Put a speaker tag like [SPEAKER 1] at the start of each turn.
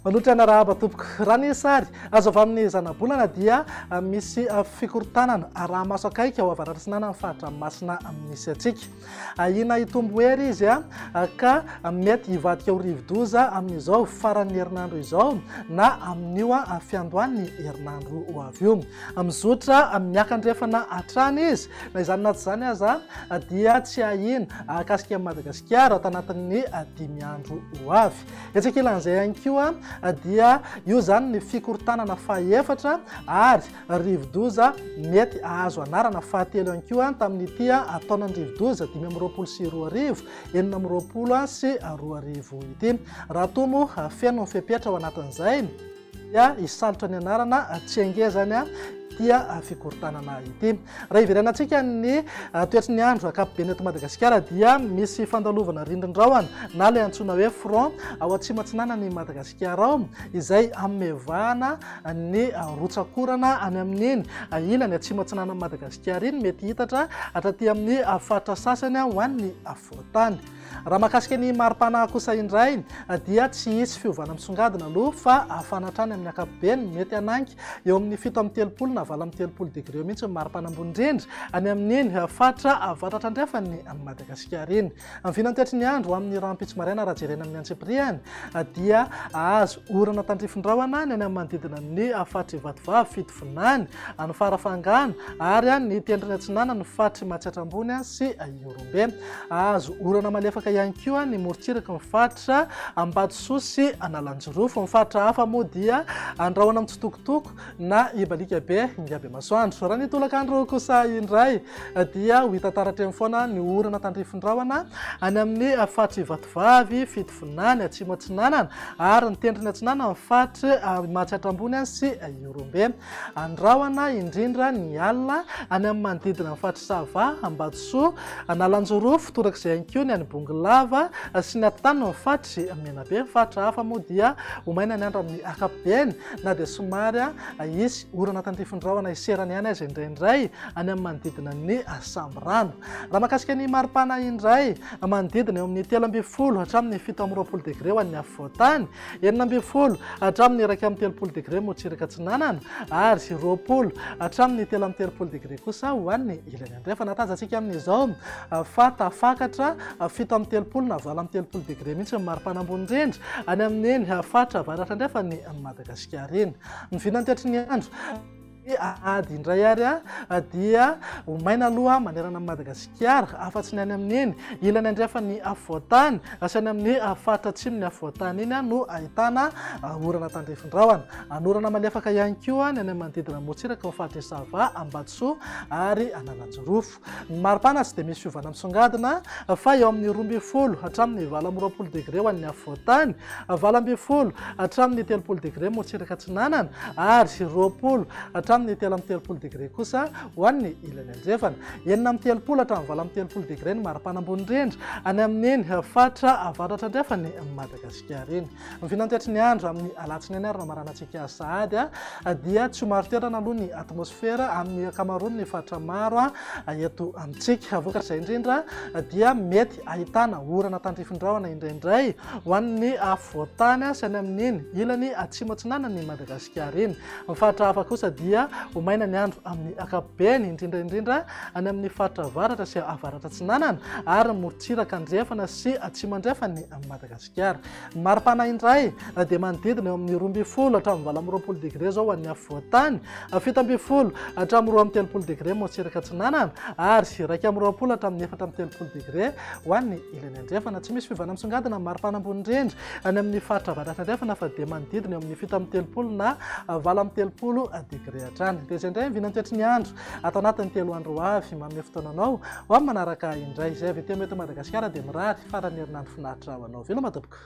[SPEAKER 1] Manotrana rahaba tompoko raha ny sary azo avy amin'ny zanabolana dia misy fikorotanana arahamaso akaiky ao avaratra sinana ny faritra masina misy atsika. Ina itombo hery izy ka mety hivadika ho rivo-doza amin'izao faran'ny herinandro izao na amin'io fiandohan'ny herinandro ho avy io. Mizotra miakandrefana hatrany izy na izany naty izany aza dia tsy ahina akasika Madagasikara tanatin'ny 5 andro ho avy. Etsika ilan'izay ihany koa dia io zany ny fikorotanana faha-efatra ary rivo-doza mety ahazo anarana fahatelo ihany koa tamin'ity taonan'ny rivo-doza 2024 2020 sy 2020 ity. Raha tomo feno mifepetra ao anatin'izay dia isalotra ny anarana tsy angezany dia fikorotanana ity. Raha iverenantsika ny toetry ny andro ankapobeny eto Madagasikara dia misy fandalovana rindrin-drahona na ilay antsoina hoe front ao atsimatsinanan'ny Madagasikara ao izay amevahana ny rotsakorana any amin'iny ilany atsimatsinanan'ny Madagasikara iny mety hitatra hatraty amin'ny faritra sasany ho an'ny afovoantany. Raha mahakasika ny maripana kosa indray dia tsy hisy fiovana misongadina aloha fa fanatrany amin'ny ankapobeny mety ananky eo amin'ny 7-30 na 20-30 degré mihitsy ny maripana ambony indrindra any amin'iny faritra avaratra andrefany Madagasikara iny. Amin'ny vinany toetry ny andro amin'ny rampitso maraina raha jerena amin'ny antsipriany dia azo orana tandrifin-drahona ny any amin'ny manodidina ny faritra Ivatovavy fitovinany any farafangana ary ny tendrony atsinana ny faritra Matsiatrambony sy Iorombe. Azo orana malefaka ihany koa ny morotsiraka ny faritra Ambatosoa sy Analanjorofo. Ny faritra hafa moa dia andrahoana mitsitokotoko na ibalika be ingabe masoandro. Raha ny tolakandro kosa indray dia ho hita taratreny foana ny orana tandrifin-drahona any amin'ny faritra Ivatovavy fitovinany atsimo atsinanana ary ny tendrony atsinana ny faritra Matsiatrambony sy Iorombe. Andrahoana indrindra ny alina any amin'ny manodidina ny faritra Sava, Ambatosoa, Analanjorofo, torak'izay ihany koa ny any Bongolava sy ny atany ny faritra Menabe. Faritra hafa moa dia omaina ny andro amin'ny ankapobeny na dia somary isy orana tandrifin-drahona iserany ihany azy indraindray any amin'ny manodidina ny Samborano. Raha mahakasika ny maripana indray manodidina eo amin'ny 13 hatramin'ny 17 degré ho an'ny afovoantany, 19 hatramin'ny 1-30 degré motsiraka atsinanana ary 20 hatramin'ny 3-30 degré kosa ho an'ny ilany andrefana. Tazantsika amin'izao fa tafakatra 7-30 na 20-30 degré mihitsy ny maripana ambony indrindra any amin'iny faritra avaratra andrefany Madagasikara iny. Ny vinany toetry ny andro ady indray ary dia omaina aloha manerana Madagasikara afa-tsy ny any amin'iny ilany andrefany afovoantany sy any amin'ny faritra atsimon'ny afovoantany iny no ahitana orana tandrifin-drahona. Anorana malefaka ihany koa ny any amin'ny manodidina motsiraka ny faritra Sava, Ambatosoa ary Analanjorofo. Ny maripana tsy dia misy fiovana misongadina fa eo amin'ny 12 hatramin'ny 20 degré ho an'ny afovoantany, 20 hatramin'ny 30 degré motsiraka atsinanana ary 20 hatramin'ny 3-30 degré kosa ho an'ny ilany andrefana. 9-30 hatramin'ny 20-30 degré ny maripana ambony indrindra any amin'iny faritra avaratra andrefany Madagasikara iny. Ny vinany toetry ny andro amin'ny alatsinainy ary namaranantsika sahady dia tsy maro toerana aloha ny atmosfera amin'ny ankamaroany ny faritra maro eto amintsika. Vokatr'izay indrindra dia mety ahitana orana tandrifin-drahona indraindray ho an'ny afovoantany sy any amin'iny ilany atsimo atsinanan'ny Madagasikara iny. Ny faritra hafa kosa dia omaina ny andro amin'ny ankapobeny indrindra any amin'ny faritra avaratra sy avaratra atsinanana ary morotsiraka andrefana sy atsimo andrefany Madagasikara. Maripana indray dia manodidina eo amin'ny 12 hatramin'ny 20 degré zao ho an'ny afovoantany, 17 hatramin'ny 30 degré motsiraka atsinanana ary 20 hatramin'ny 4-30 degré ho an'ny ilany andrefana. Tsy misy fiovana misongadina maripana ambony indrindra any amin'ny faritra avaratra andrefana fa dia manodidina eo amin'ny 7-30 na 20 degré hatrany. Dia izay indray vinany toetry ny andro atao anatin'ny 3 andro ho avy manome fotoananao ho amin'ny manaraka indray. Izay avy etỳ eto Madagasikara dia mirary farany herinandro finaritra ho anao. Veloma tompoko.